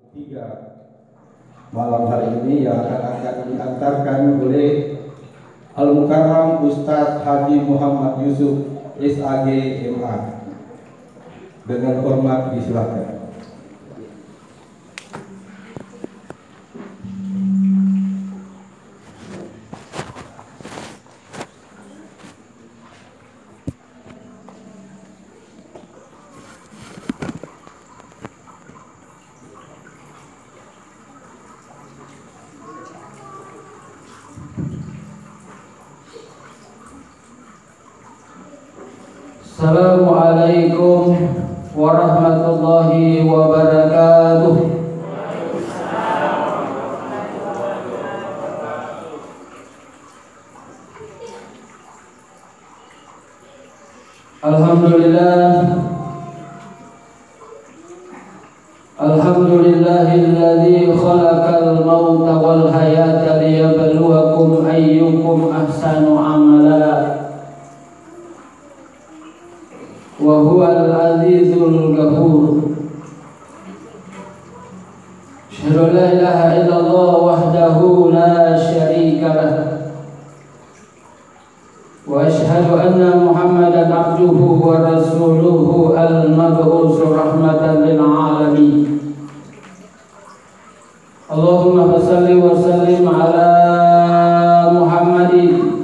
Tiga malam hari ini yang akan diantarkan oleh Al-Mukarram Ustadz Haji Muhammad Yusuf SAG MA. Dengan hormat disilakan. Assalamualaikum warahmatullahi wabarakatuh. Alhamdulillahilladzi khalaqal mauta wal hayata liyabluwakum ayyukum ahsanu amala. Wa huwal azizul ghafur. Asyhadu an la ilaha illallah wahdahu la syarika lah. Wa asyhadu anna Muhammadan abduhu wa rasuluhu al-mab'uts rahmatan lil alamin. Allahumma shalli wa sallim ala Muhammadin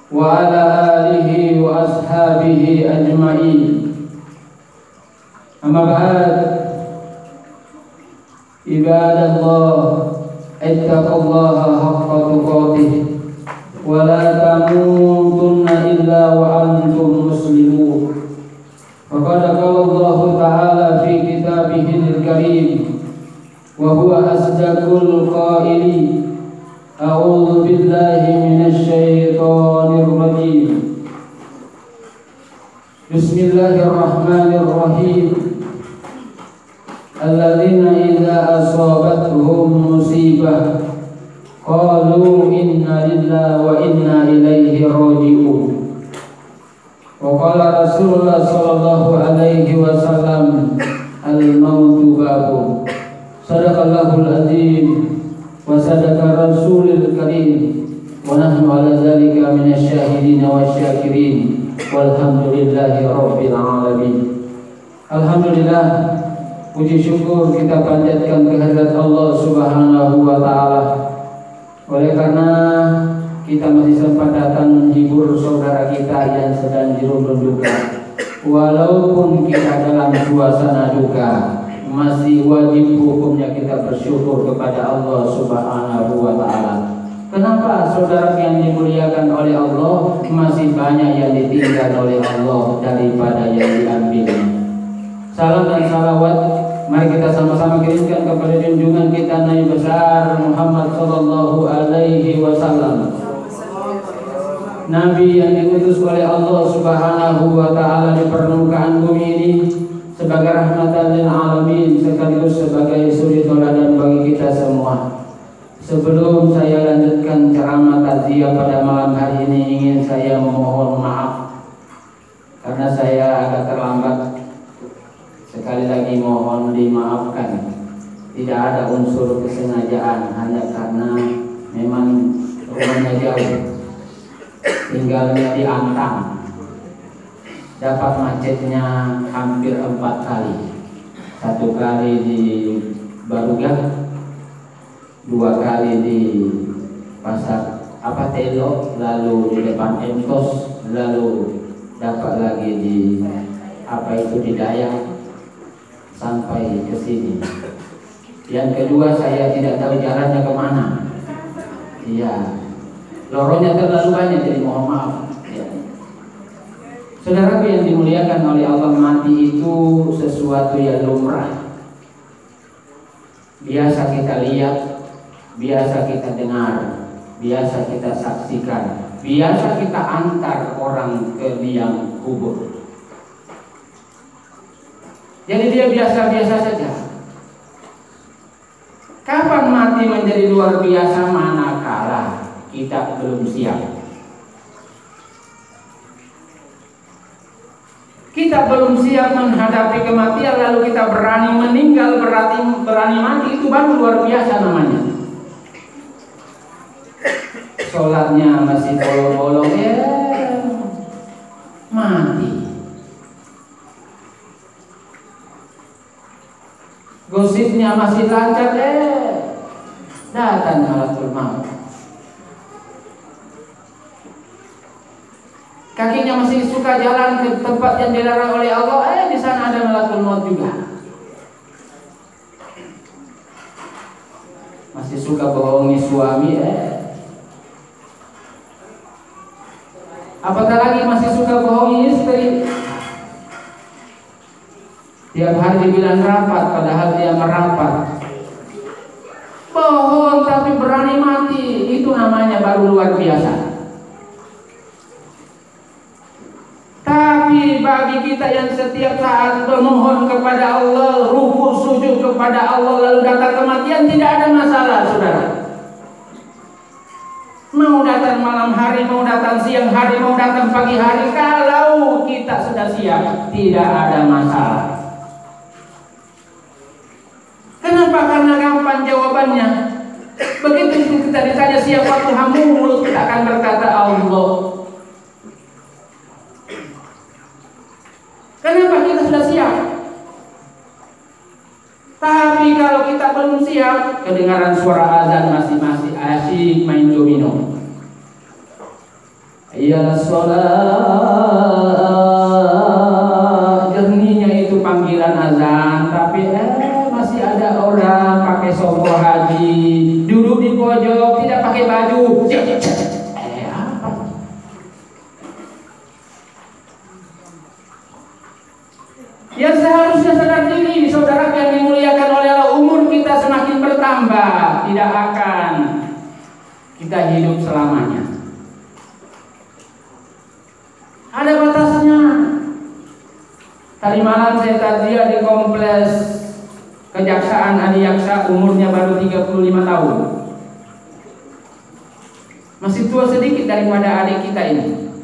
wa ala alihi wa ashabihi ajma'in. Amma ba'd, ibadallah, ittaqullaha haqqa tuqatih wa la tamutunna illa wa antum muslimun. Faqad qala Allah ta'ala fi kitabihil karim wa huwa asdaqul qailin. A'udzu billahi minasy syaithanir rajim. Bismillahirrahmanirrahim. Alladzina idza asabatuhum musibah qalu inna lillahi wa inna ilaihi raji'un. Wa qala Rasulullah sallallahu alaihi wasallam, al-mautu babun. Sadaqallahul azim wa sadaqa rasulul karim wa nahnu ala dzalika minasy syahidin wasyakirin walhamdulillahi rabbil alamin. Alhamdulillah, puji syukur kita panjatkan kehadirat Allah Subhanahu wa taala. Oleh karena kita masih sempat datang menghibur saudara kita yang sedang dirundung duka, walaupun kita dalam suasana duka, masih wajib hukumnya kita bersyukur kepada Allah Subhanahu wa ta'ala. Kenapa saudara yang dimuliakan oleh Allah, masih banyak yang ditinggal oleh Allah daripada yang diambil. Salam dan salawat mari kita sama-sama kirimkan kepada junjungan kita Nabi besar Muhammad sallallahu alaihi wasallam, Nabi yang diutus oleh Allah Subhanahu wa ta'ala di permukaan bumi ini sebagai rahmatan lil alamin, sekaligus sebagai suri tauladan bagi kita semua. Sebelum saya lanjutkan ceramah takziah pada malam hari ini, ingin saya memohon maaf karena saya agak terlambat. Sekali lagi mohon dimaafkan. Tidak ada unsur kesengajaan, hanya karena memang rumahnya jauh, tinggalnya di Antang. Dapat macetnya hampir 4 kali. 1 kali di Barugah, 2 kali di Pasar Telo, lalu di depan Entos, lalu dapat lagi di di Dayak, sampai ke sini. Yang kedua, saya tidak tahu jalannya kemana. Iya, lorongnya terlalu banyak, jadi mohon maaf. Saudaraku yang dimuliakan oleh Allah, mati itu sesuatu yang lumrah. Biasa kita lihat, biasa kita dengar, biasa kita saksikan, biasa kita antar orang ke liang kubur. Jadi dia biasa-biasa saja. Kapan mati menjadi luar biasa? Manakala kita belum siap. Kita kita belum siap menghadapi kematian lalu kita berani meninggal, berani mati, itu baru luar biasa namanya. Sholatnya masih bolong-bolong, mati. Gosipnya masih lancar, datang malakul maut. Kakinya masih suka jalan ke tempat yang dilarang oleh Allah, di sana ada malakul maut juga. Masih suka bohongi suami, apatah lagi masih suka bohongi istri. Tiap hari dibilang rapat, padahal dia merapat. Bohong tapi berani mati, itu namanya baru luar biasa. Tapi bagi kita yang setiap saat memohon kepada Allah, rukuk sujud kepada Allah, lalu datang kematian, tidak ada masalah, saudara. Mau datang malam hari, mau datang siang hari, mau datang pagi hari, kalau kita sudah siap, tidak ada masalah. Kenapa? Karena gampang jawabannya. Begitu kita ditanya siapa Tuhanmu, mulut kita akan berkata Allah. Kenapa? Kita sudah siap. Tapi kalau kita belum siap, kedengaran suara azan masih asyik main domino. Ya sholat, jernihnya itu panggilan azan, tapi masih ada orang pakai songkok haji, duduk di pojok, tidak pakai baju. Apa? Ya seharusnya sadar diri, saudara yang dimuliakan oleh Allah, umur kita semakin bertambah, tidak akan kita hidup selamanya. Ada batasnya. Tadi malam saya taziyah di kompleks Kejaksaan Adiaksa, umurnya baru 35 tahun. Masih tua sedikit daripada adik kita ini,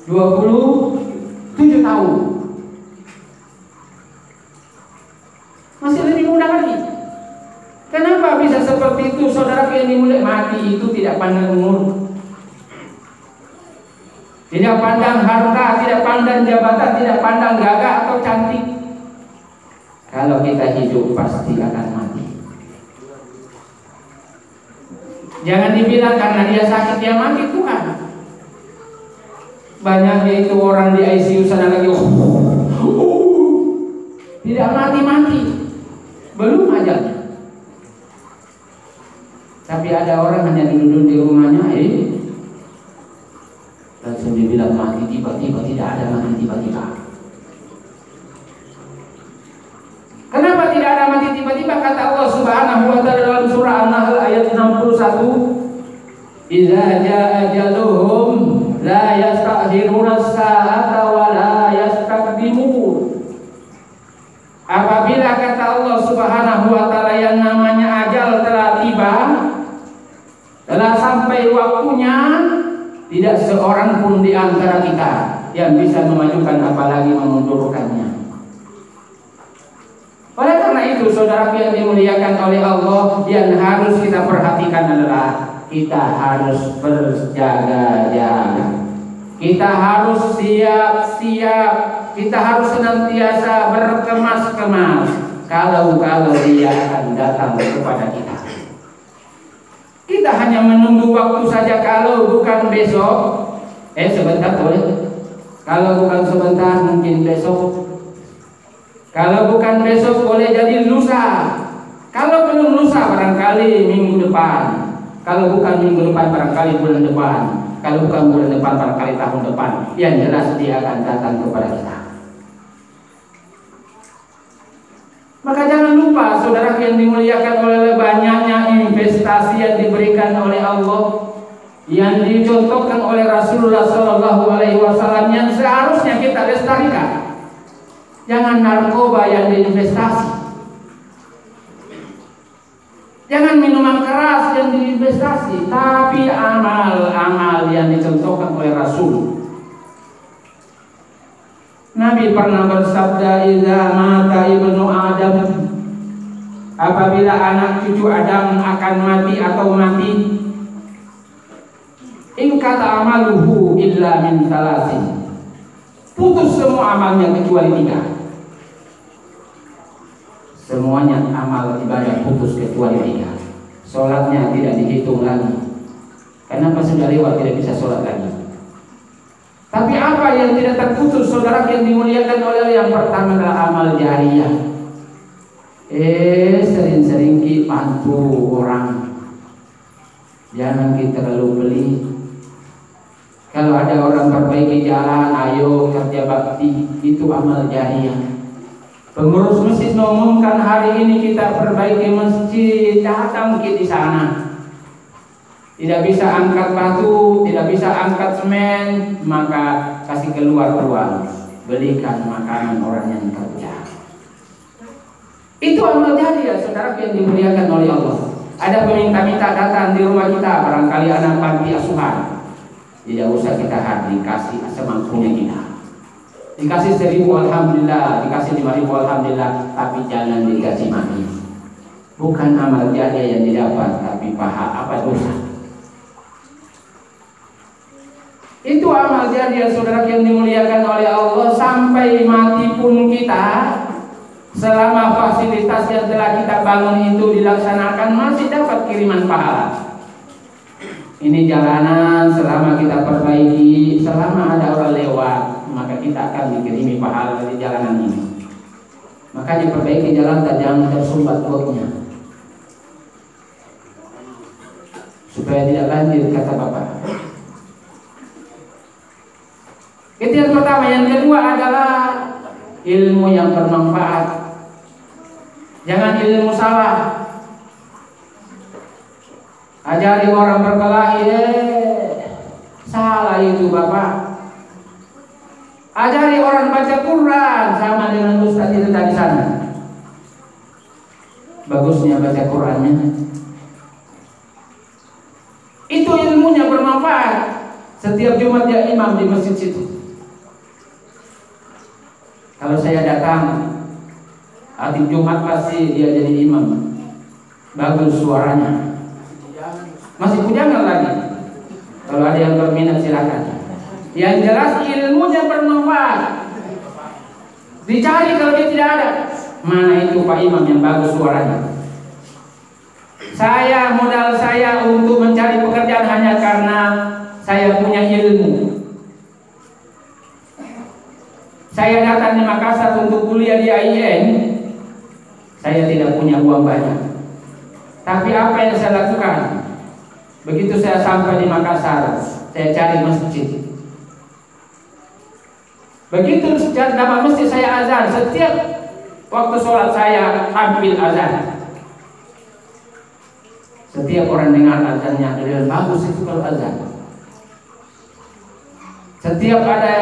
27 tahun. Masih lebih muda lagi. Kenapa bisa seperti itu, saudara yang dimulai? Mati itu tidak pandang umur, tidak pandang harta, tidak pandang jabatan, tidak pandang gagah atau cantik. Kalau kita hidup pasti akan mati. Jangan dibilang karena dia sakit dia mati, Tuhan. Banyak itu orang di ICU sana lagi, tidak mati-mati, belum ajalnya. Tapi ada orang hanya duduk di rumahnya, langsung dibilang mati tiba-tiba, tidak ada mati tiba-tiba. Kenapa tidak ada mati tiba-tiba? Kata Allah Subhanahu wa ta'ala dalam surah An-Nahl ayat 61, "Idza jaa ajaluhum la yastakhiruna as-sa'ata wa la yastaqdimun." Apabila kata Allah Subhanahu wa ta'ala yang namanya ajal telah tiba, telah sampai waktunya, tidak seorang pun di antara kita yang bisa memajukan apalagi memundurkannya. Oleh karena itu, saudara yang dimuliakan oleh Allah, yang harus kita perhatikan adalah kita harus berjaga-jaga. Kita harus siap-siap. Kita harus senantiasa berkemas-kemas kalau dia akan datang kepada kita. Kita hanya menunggu waktu saja, kalau bukan besok, sebentar boleh. Kalau bukan sebentar, mungkin besok. Kalau bukan besok, boleh jadi lusa. Kalau belum lusa, barangkali minggu depan. Kalau bukan minggu depan, barangkali bulan depan. Kalau bukan bulan depan, barangkali tahun depan. Yang jelas dia akan datang kepada kita. Maka jangan lupa, saudara yang dimuliakan oleh banyaknya investasi yang diberikan oleh Allah, yang dicontohkan oleh Rasulullah SAW, yang seharusnya kita lestarikan. Jangan narkoba yang diinvestasi, jangan minuman keras yang diinvestasi, tapi amal-amal yang dicontohkan oleh Rasul. Nabi pernah bersabda, "Idza mata ibnu Adam," apabila anak cucu Adam akan mati atau mati, "in kata amaluhu illa min salasin," putus semua amalnya kecuali 3. Semuanya amal ibadah putus kecuali 3. Sholatnya tidak dihitung lagi. Kenapa sudah lewat tidak bisa sholat lagi? Tapi apa yang tidak terputus, saudara yang dimuliakan oleh Allah? Yang pertama adalah amal jariyah. Sering-sering kita bantu orang. Jangan kita terlalu beli. Kalau ada orang perbaiki jalan, ayo kerja bakti, itu amal jariyah. Pengurus masjid mengumumkan hari ini kita perbaiki masjid, datang kita di sana. Tidak bisa angkat batu, tidak bisa angkat semen, maka kasih keluar uang, belikan makanan orang yang kerja. Itu amal jariah, saudara yang dimuliakan oleh Allah. Ada peminta-minta datang di rumah kita, barangkali anak panti asuhan. Tidak usah kita hadir, kasih semampunya kita. Dikasih 1.000 alhamdulillah, dikasih 5.000 alhamdulillah, tapi jangan dikasih mati. Bukan amal jariah yang didapat, tapi pahala apa dosa. Itu amal jariah, saudara yang dimuliakan oleh Allah. Sampai mati pun kita, selama fasilitas yang telah kita bangun itu dilaksanakan, masih dapat kiriman pahala. Ini jalanan selama kita perbaiki, selama ada orang lewat, maka kita akan dikirimi pahala dari jalanan ini. Maka diperbaiki jalan, jangan tersumbat gotnya, supaya tidak banjir, kata Bapak. Itu yang pertama. Yang kedua adalah ilmu yang bermanfaat. Jangan ilmu salah. Ajari orang berkelahi, salah itu Bapak. Ajari orang baca Quran, sama dengan Ustaz itu tadi sana. Bagusnya baca Qurannya. Itu ilmunya bermanfaat. Setiap Jumat dia imam di masjid situ. Kalau saya datang hari Jumat pasti dia jadi imam. Bagus suaranya. Masih pujangan lagi. Kalau ada yang berminat silakan. Yang jelas ilmunya bermanfaat. Dicari kalau dia tidak ada. Mana itu Pak Imam yang bagus suaranya? Modal saya untuk mencari pekerjaan hanya karena saya punya ilmu. Saya datang di Makassar untuk kuliah di AIN. Saya tidak punya uang banyak. Tapi apa yang saya lakukan? Begitu saya sampai di Makassar, saya cari masjid. Begitu dapat masjid, saya azan. Setiap waktu sholat saya ambil azan. Setiap orang dengar azannya, dia bagus itu kalau azan. Setiap ada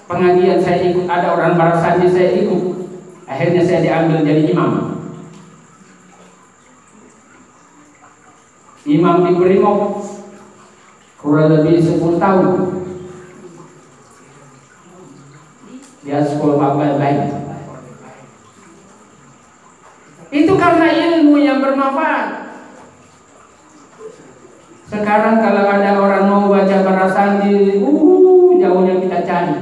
pengajian saya ikut, ada orang barasanji saya ikut. Akhirnya saya diambil jadi imam. Imam di Brimob kurang lebih 10 tahun. Dia sekolah baik. Itu karena ilmu yang bermanfaat. Sekarang kalau ada orang mau baca barasanji, jauhnya kita cari.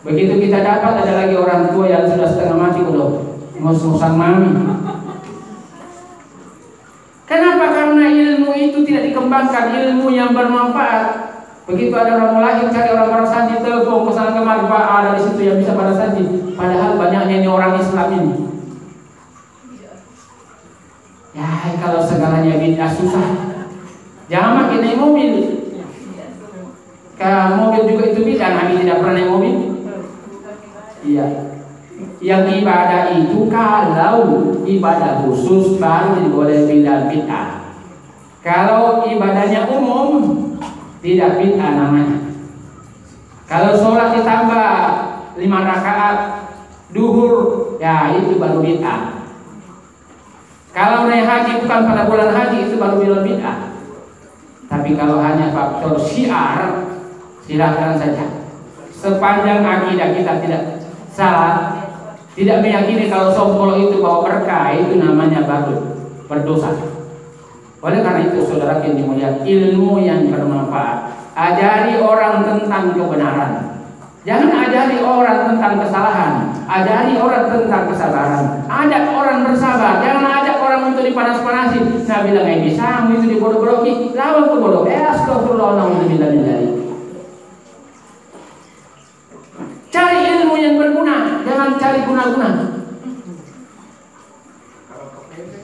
Begitu kita dapat, ada lagi orang tua yang sudah setengah mati udah ngos-ngosan mami. Kenapa? Karena ilmu itu tidak dikembangkan, ilmu yang bermanfaat. Begitu ada orang mulai cari orang barasanji, telepon kesana kemari, Pak ada di situ yang bisa barasanji. Padahal banyaknya ini orang Islam ini. Ya kalau segalanya bid'ah susah. Jangan makin naik mobil. Kalau mobil juga itu bid'ah, Nabi tidak pernah naik mobil. Iya. Yang ibadah itu kalau ibadah khusus baru boleh bilang bid'ah. Kalau ibadahnya umum tidak bid'ah namanya. Kalau sholat ditambah 5 rakaat duhur, ya itu baru bid'ah. Kalau naik haji bukan pada bulan haji, itu baru bilang bid'ah. Tapi kalau hanya faktor syiar, silakan saja. sepanjang akidah kita tidak salah, tidak meyakini kalau sompol itu bawa berkah, itu namanya baru berdosa. Oleh karena itu saudara yang dimuliakan, ilmu yang bermanfaat, ajari orang tentang kebenaran, jangan ajari orang tentang kesalahan, ajari orang tentang kesabaran, ajak orang bersabar, jangan ajak orang untuk dipanas-panasi. Nah bilang ini sama itu dibodoh-bodohi, lawan ke bodoh. Astagfirullahaladzim. Cari ilmu yang berguna, jangan cari guna-guna.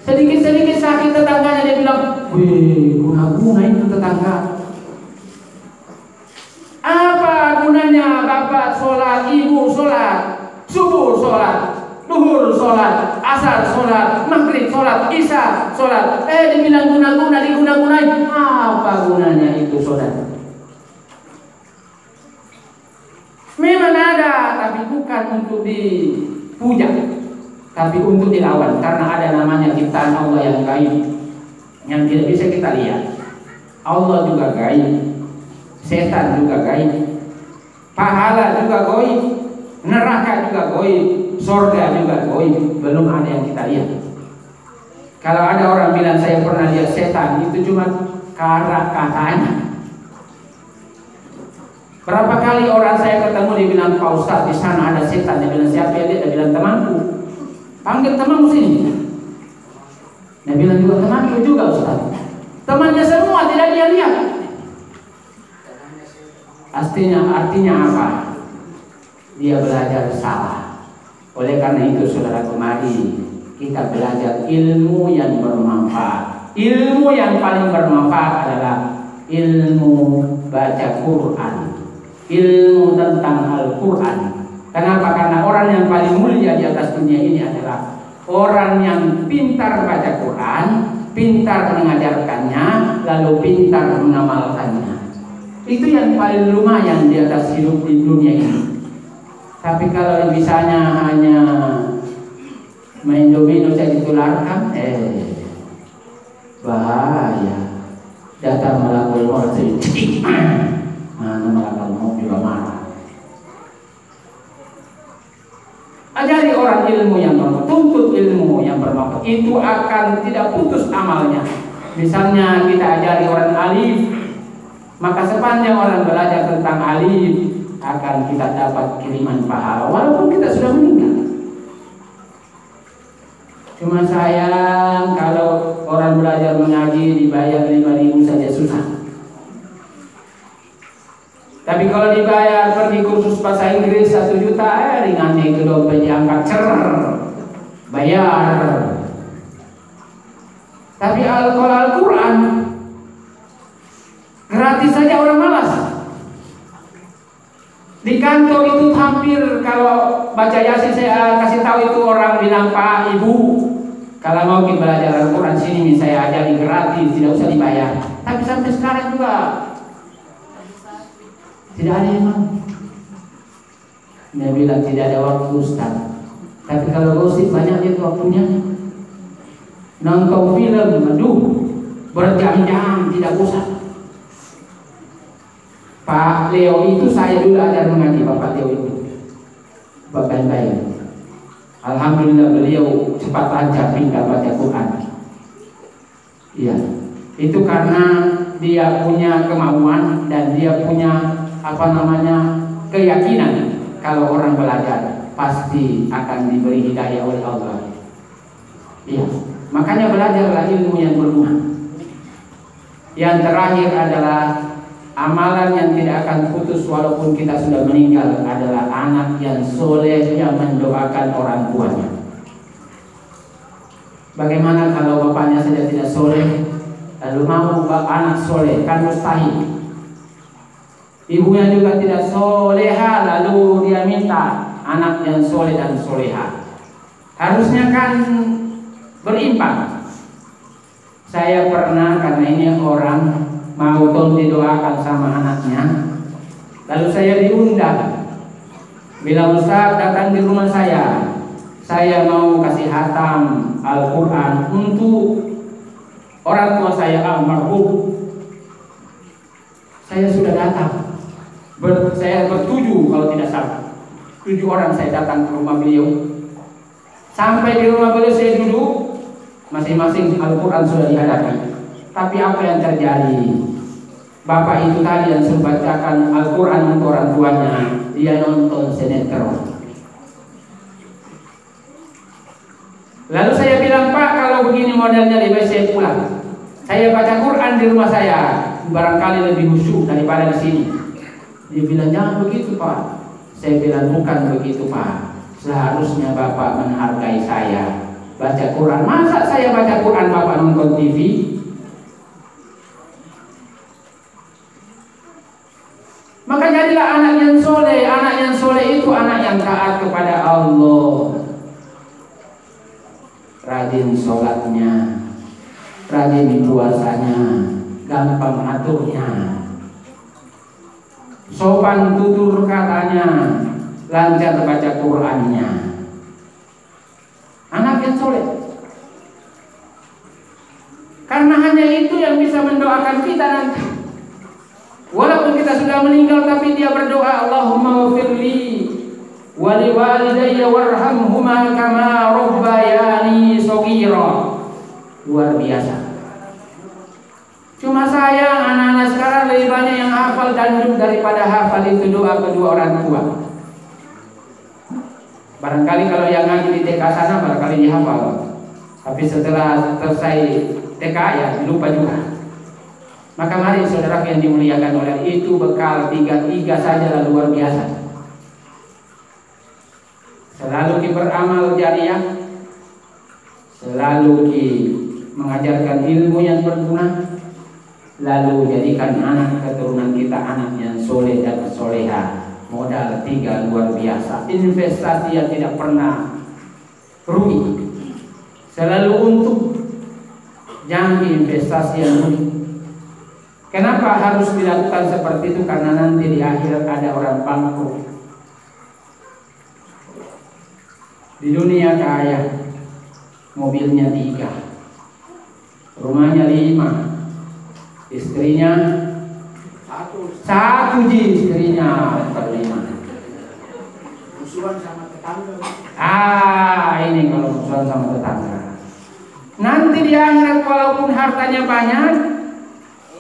Sedikit-sedikit sakit tetangganya dia bilang, wih guna-guna itu tetangga. Apa gunanya bapak sholat, ibu sholat, subuh sholat, duhur sholat, asar sholat, maghrib sholat, isya sholat, dibilang guna-guna, diguna-gunain. Apa gunanya itu saudara? Memang ada, tapi bukan untuk dipuja, tapi untuk dilawan. Karena ada namanya ciptaan Allah yang gaib, yang tidak bisa kita lihat. Allah juga gaib, setan juga gaib, pahala juga gaib, neraka juga gaib, surga juga gaib. Belum ada yang kita lihat. Kalau ada orang bilang saya pernah lihat setan, itu cuma katanya. Berapa kali orang saya ketemu dia bilang, Pak Ustaz di sana ada setan. Dia bilang siapa ya? Dia bilang temanku. Panggil temanmu sini. Dia bilang juga temanku juga Ustaz. Temannya semua tidak dia lihat. Artinya apa? Dia belajar salah. Oleh karena itu saudara, kemari kita belajar ilmu yang bermanfaat. Ilmu yang paling bermanfaat adalah ilmu baca Quran, ilmu tentang Al-Quran. Kenapa? Karena orang yang paling mulia di atas dunia ini adalah orang yang pintar baca Quran, pintar mengajarkannya, lalu pintar mengamalkannya. Itu yang paling lumayan di atas hidup di dunia ini. Tapi kalau misalnya hanya main domino saja ditularkan, bahaya. Datang melakukan orang sedikit, mana melakukan mau juga marah. Ajari orang ilmu yang bermanfaat, tuntut ilmu yang bermanfaat, itu akan tidak putus amalnya. Misalnya kita ajari orang alif, maka sepanjang orang belajar tentang alif akan kita dapat kiriman pahala walaupun kita sudah meninggal. Cuma sayang kalau orang belajar mengaji dibayar 5.000 saja susah. Tapi kalau dibayar pergi kursus bahasa Inggris 1 juta, ringannya itu dompet diangkat bayar. Tapi kalau Al-Quran gratis saja orang malas. Di kantor itu hampir kalau baca Yasin saya kasih tahu itu orang bilang, Pak, Ibu, kalau mau kita belajar Al-Quran sini saya ajari gratis, tidak usah dibayar. Tapi sampai sekarang juga tidak ada yang mau. Dia bilang tidak ada waktu Ustaz. Tapi kalau gosip banyak itu waktunya. Nonton film, aduh, berjam-jam tidak usah. Pak Leo itu saya dulu ajar mengaji, Bapak Leo itu Bapak baik. Alhamdulillah beliau cepat lancar pintar baca Quran. Iya, itu karena dia punya kemauan dan dia punya keyakinan kalau orang belajar pasti akan diberi hidayah oleh Allah. Iya, makanya belajarlah ilmu yang berguna. Yang terakhir adalah amalan yang tidak akan putus walaupun kita sudah meninggal adalah anak yang soleh yang mendoakan orang tuanya. Bagaimana kalau bapaknya saja tidak soleh, lalu mau anak soleh? Kan mustahil. Ibunya juga tidak soleha, lalu dia minta anak yang soleh dan soleha. Harusnya kan berimbang. Saya pernah, karena ini orang mau didoakan sama anaknya, lalu saya diundang, bilang Ustaz datang di rumah saya mau kasih hatam Al-Quran untuk orang tua saya almarhum. Saya sudah datang Saya bertujuh kalau tidak salah. 7 orang saya datang ke rumah beliau. Sampai di rumah beliau saya duduk, masing-masing Al-Quran sudah dihadapi. Tapi apa yang terjadi? Bapak itu tadi yang suruh bacakan Al-Quran untuk orang tuanya, dia nonton sinetron. Lalu saya bilang, Pak, kalau begini modelnya lebih baik saya pulang. Saya baca Quran di rumah saya, barangkali lebih khusyuk daripada di sini. Dia bilang, jangan begitu, Pak. Saya bilang, bukan begitu, Pak. Seharusnya Bapak menghargai saya. Baca Quran, masa saya baca Quran Bapak nonton TV? Maka jadilah anak yang soleh. Anak yang soleh itu anak yang taat kepada Allah. Rajin sholatnya, rajin puasanya, gampang aturnya, sopan tutur katanya, lancar baca Qur'annya. Anak yang soleh. Karena hanya itu yang bisa mendoakan kita nanti. Walaupun kita sudah meninggal, tapi dia berdoa, Allahumma wafirli wali walidayya warhamhuma kama rabbayani shaghira. Luar biasa. Cuma sayang anak-anak sekarang lebih banyak yang hafal dandut daripada hafal itu doa kedua orang tua. Barangkali kalau yang ngaji di TK sana barangkali dihafal, tapi setelah selesai TK ya lupa juga. Maka mari saudara yang dimuliakan oleh itu bekal 3 saja luar biasa. Selalu beramal jariah, selalu mengajarkan ilmu yang berguna, lalu jadikan anak keturunan kita anak yang soleh dan soleha. Modal 3 luar biasa. Investasi yang tidak pernah rugi, selalu untung. Jangan investasi yang rugi. Kenapa harus dilakukan seperti itu? Karena nanti di akhirat ada orang bangkrut. Di dunia kaya, mobilnya 3, rumahnya 5, istrinya 1 istrinya 5. Musuhan sama tetangga. Ini kalau musuhan sama tetangga. Nanti di akhirat walaupun hartanya banyak,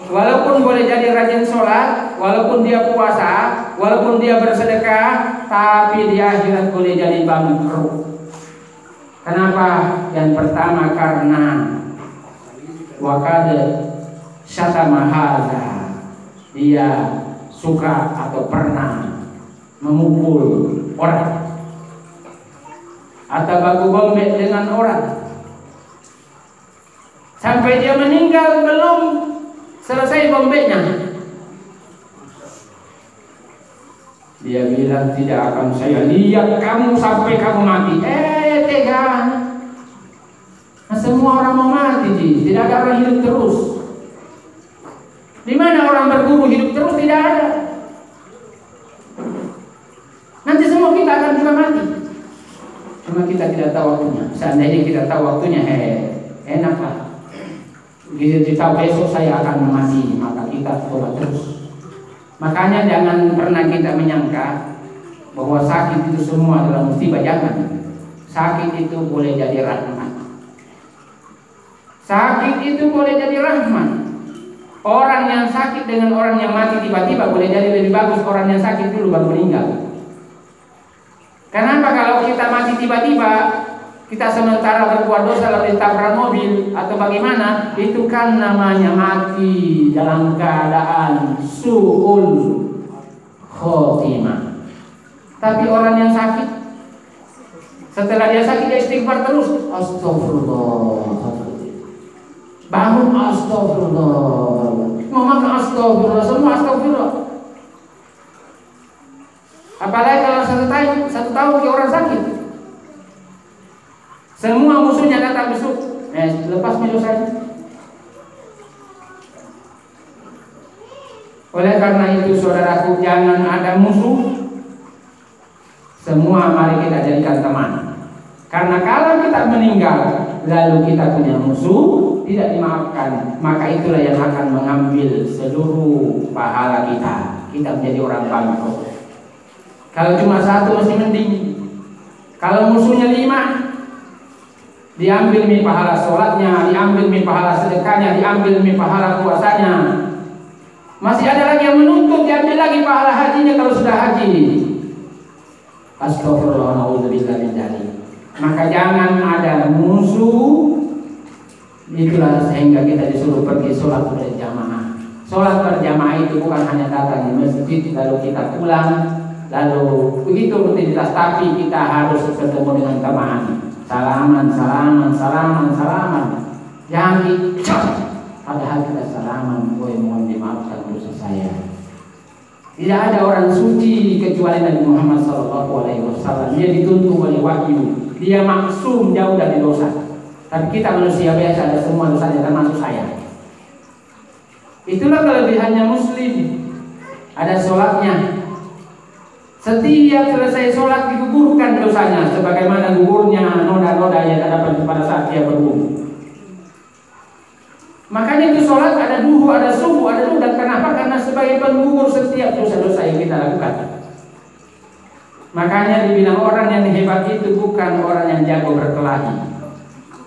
walaupun boleh jadi rajin sholat, walaupun dia puasa, walaupun dia bersedekah, tapi di akhirat boleh jadi bangkrut. Kenapa? Yang pertama karena wakad syatama hadza, dia suka atau pernah memukul orang atau baku bombek dengan orang sampai dia meninggal belum selesai bombeknya. Dia bilang tidak akan saya lihat kamu sampai kamu mati. Tega. Nah, semua orang mau mati, tidak ada orang hidup terus. Di mana orang berburu hidup terus? Tidak ada. Nanti semua kita akan juga mati. Cuma kita tidak tahu waktunya. Seandainya kita tahu waktunya, enak lah. Kita tahu besok saya akan mati, maka kita coba terus. Makanya jangan pernah kita menyangka bahwa sakit itu semua adalah musibah. Jangan. Sakit itu boleh jadi rahmat. Sakit itu boleh jadi rahmat. Orang yang sakit dengan orang yang mati tiba-tiba boleh jadi lebih bagus orang yang sakit dulu baru meninggal. Kenapa kalau kita mati tiba-tiba, kita sementara berbuat dosa lalu ditabrak mobil atau bagaimana, itu kan namanya mati dalam keadaan su'ul khotimah. Tapi orang yang sakit, setelah dia sakit dia istighfar terus, astagfirullah, bangun astagfirullah, ngomong astagfirullah, semua astagfirullah. Apalagi kalau 1 tahun ke orang sakit, semua musuhnya datang besuk, lepas meja saja. Oleh karena itu saudaraku, jangan ada musuh. Semua mari kita jadikan teman. Karena kalau kita meninggal lalu kita punya musuh tidak dimaafkan, maka itulah yang akan mengambil seluruh pahala kita. kita menjadi orang bangkrut. Kalau cuma satu masih mending. Kalau musuhnya 5, diambil mi pahala sholatnya, diambil mi pahala sedekahnya, diambil mi pahala puasanya. Masih ada lagi yang menuntut, diambil lagi pahala hajinya kalau sudah haji. Astagfirullah, na'udzubillah min dzalik. Maka jangan ada musuh. Itulah sehingga kita disuruh pergi sholat berjamaah. Sholat berjamaah itu bukan hanya datang di masjid lalu kita pulang, lalu begitu rutinitas, tapi kita harus bertemu dengan teman, salaman. Jangan dicap, padahal kita salaman, mohon dimaafkan dosa saya. Tidak ada orang suci kecuali Nabi Muhammad SAW. Dia dituntun oleh wahyu, dia maksum jauh dari dosa. Tapi kita manusia biasa, ada semua dosanya, termasuk saya. Itulah kelebihannya Muslim. Ada sholatnya. Setiap selesai sholat digugurkan dosanya, sebagaimana gugurnya noda-noda yang ada pada saat dia berwudu. Makanya itu sholat ada duhur, ada subuh, ada nudan. Kenapa? Karena sebagai penggugur setiap dosa-dosa yang kita lakukan. Makanya dibilang orang yang hebat itu bukan orang yang jago berkelahi,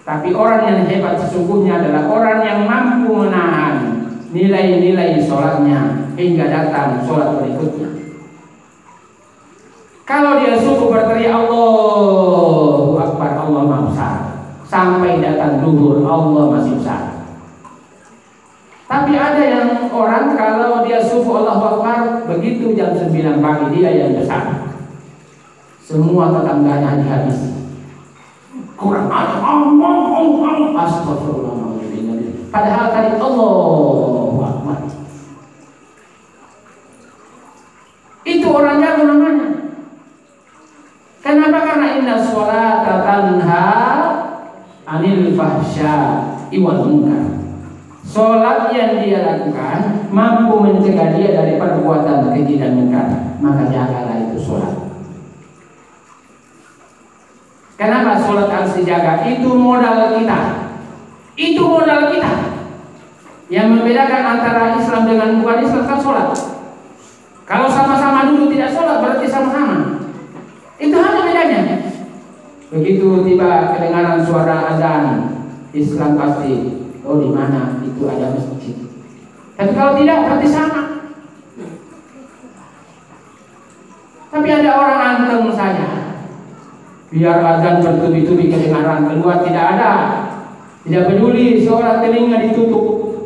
tapi orang yang hebat sesungguhnya adalah orang yang mampu menahan nilai-nilai sholatnya hingga datang sholat berikutnya. Kalau dia subuh berteriak Allahu Akbar, Allah Maha Besar, sampai datang duhur, Allah masih besar. Tapi ada yang orang kalau dia subuh Allahu Akbar, begitu jam 9 pagi dia yang besar, semua tetangganya dihabisi. Kurang ajar, astagfirullahaladzim. Padahal tadi Allahu Akbar. Itu orang jago namanya. Kenapa? Karena inna sholata tanha anil fahsya'i wal munkar. Sholat yang dia lakukan mampu mencegah dia dari perbuatan keji dan munkar. Maka jagalah itu sholat. Kenapa sholat harus dijaga? Itu modal kita. Itu modal kita. Yang membedakan antara Islam dengan bukan Islam kan sholat. Kalau sama-sama dulu tidak sholat berarti sama-sama. Itu hanya bedanya. Begitu tiba kedengaran suara azan, Islam pasti, oh di mana itu ada masjid. Tapi kalau tidak berarti sama. Tapi ada orang anteng saja. Biar azan bertubi-tubi kedengaran, keluar tidak ada. Tidak peduli, seorang telinga ditutup,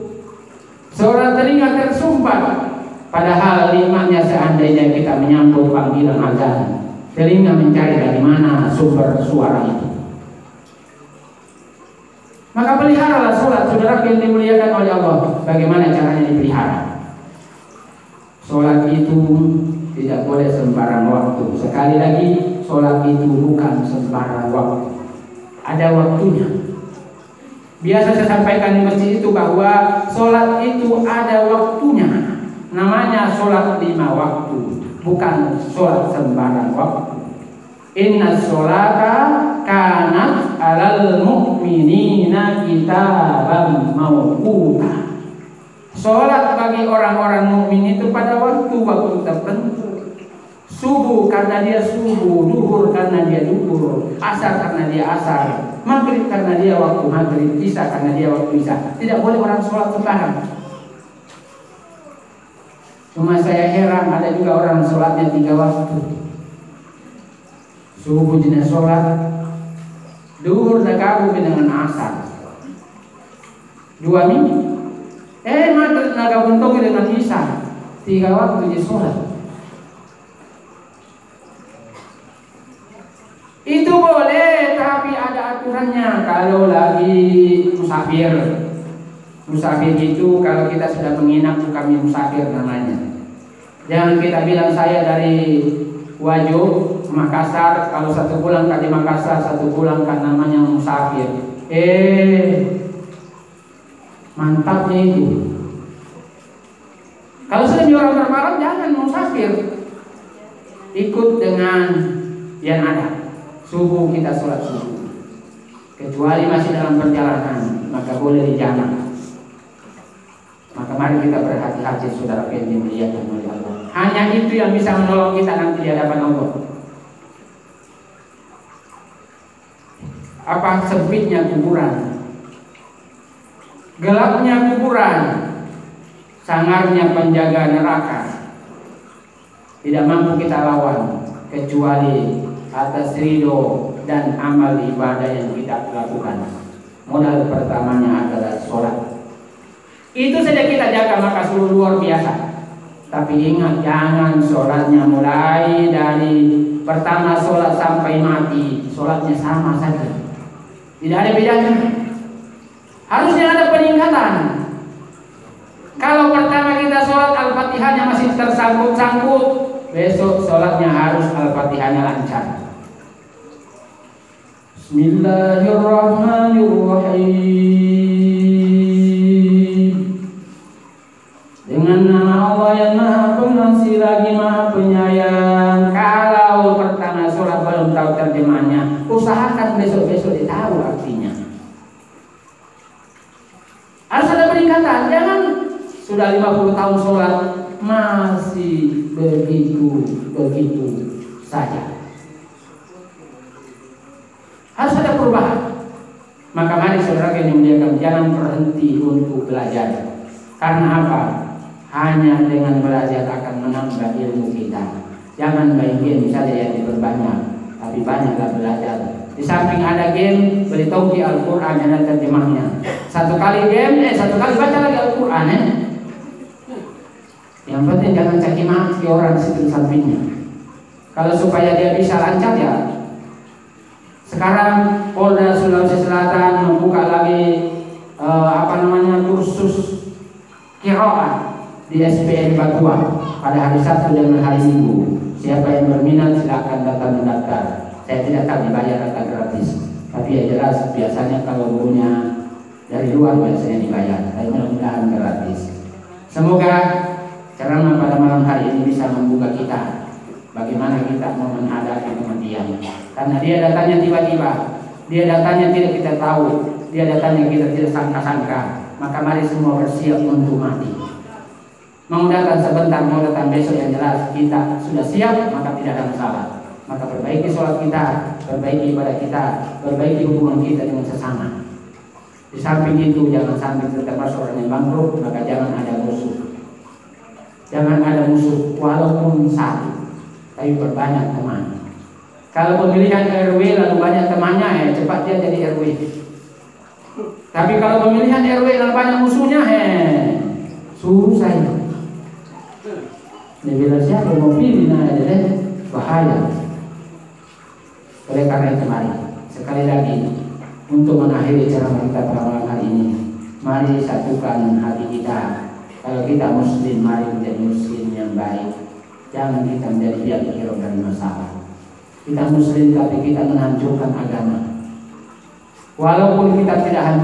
seorang telinga tersumbat. Padahal nikmatnya seandainya kita menyambut panggilan azan, telinga mencari dari mana sumber suara itu. Maka peliharalah sholat, saudara yang dimuliakan oleh Allah. Bagaimana caranya dipelihara? Sholat itu tidak boleh sembarang waktu. Sekali lagi, sholat itu bukan sembarang waktu. Ada waktunya. Biasa saya sampaikan di masjid itu bahwa sholat itu ada waktunya. Namanya sholat 5 waktu, bukan sholat sembarang waktu. Inna sholata kanat alal mu'minina kitaban mawquta. Sholat bagi orang-orang mukmin itu pada waktu-waktu tertentu. Subuh karena dia subuh, duhur karena dia duhur, asar karena dia asar, maghrib karena dia waktu maghrib, isya karena dia waktu isya. Tidak boleh orang sholat sembarang. Cuma saya heran ada juga orang sholatnya 3 waktu. Subuh jenis sholat, duhur dah gabung dengan asar, 2 minggu. Maghrib dah gabung dengan isya, 3 waktu di sholat. Itu boleh, tapi ada aturannya. Kalau lagi musafir, musafir itu kalau kita sudah menginap bukan musafir namanya. Jangan kita bilang saya dari Wajo, Makassar. Kalau 1 bulan kan di Makassar, 1 bulan kan namanya musafir. Mantapnya itu. Kalau sudah di orang terbarat jangan musafir. Ikut dengan yang ada. Subuh kita sholat subuh. Kecuali masih dalam perjalanan, maka boleh dijamak. Maka mari kita berhati-hati saudara yang dimuliakan oleh Allah. Hanya itu yang bisa menolong kita nanti di hadapan Allah. Apa sempitnya kuburan, gelapnya kuburan, sangarnya penjaga neraka, tidak mampu kita lawan kecuali atas ridho dan amal ibadah yang kita lakukan. Modal pertamanya adalah sholat. Itu saja kita jaga maka sungguh luar biasa. Tapi ingat, jangan sholatnya mulai dari pertama sholat sampai mati, sholatnya sama saja, tidak ada bedanya. Harusnya ada peningkatan. Kalau pertama kita sholat Al-Fatihahnya masih tersangkut-sangkut, besok sholatnya harus Al-Fatihahnya lancar. Bismillahirrahmanirrahim. Dengan nama Allah yang Maha Pengasih lagi Maha Penyayang. Kalau pertama sholat belum tahu terjemahnya, usahakan besok-besok ditahu artinya. Harus ada peningkatan. Jangan sudah 50 tahun sholat masih begitu saja. Harus ada perubahan. Maka mari saudara yang dimuliakan, jangan berhenti untuk belajar. Karena apa? Hanya dengan belajar akan menambah ilmu kita. Jangan main game saja yang diperbanyak, tapi banyaklah belajar. Di samping ada game, beli tongki Al-Quran dan terjemahnya. Satu kali baca lagi Al-Quran. Yang penting jangan caci maki orang di situ sampingnya. Kalau supaya dia bisa lancar ya. Sekarang Polda Sulawesi Selatan membuka lagi kursus qiraat di SPN Batuang pada hari Sabtu dan hari Minggu. Siapa yang berminat silakan datang mendaftar. Saya tidak tahu dibayar atau gratis, tapi ya jelas biasanya kalau gurunya dari luar biasanya dibayar. Tapi mudah-mudahan gratis. Semoga ceramah pada malam hari ini bisa membuka kita bagaimana kita mau menghadapi kematian. Karena dia datangnya tiba-tiba, dia datangnya tidak kita tahu, dia datangnya kita tidak sangka-sangka. Maka mari semua bersiap untuk mati. Mau datang sebentar, mau datang besok, yang jelas kita sudah siap, maka tidak ada masalah. Maka perbaiki sholat kita, perbaiki ibadah kita, perbaiki hubungan kita dengan sesama. Di samping itu jangan sampai termasuk orang yang bangkrut, maka jangan ada musuh. Jangan ada musuh walaupun satu, tapi perbanyak teman. Kalau pemilihan RW lalu banyak temannya, cepat dia jadi RW. Tapi kalau pemilihan RW lalu banyak musuhnya, susah itu. Dia bilang siapa mau pilih, bahaya. Oleh karena itu mari sekali lagi untuk mengakhiri ceramah kita pada malam hari ini, mari satukan hati kita. Kalau kita muslim, mari menjadi muslim yang baik. Jangan kita menjadi pihak dari masalah. Kita muslim tapi kita menghancurkan agama. Walaupun kita tidak hancur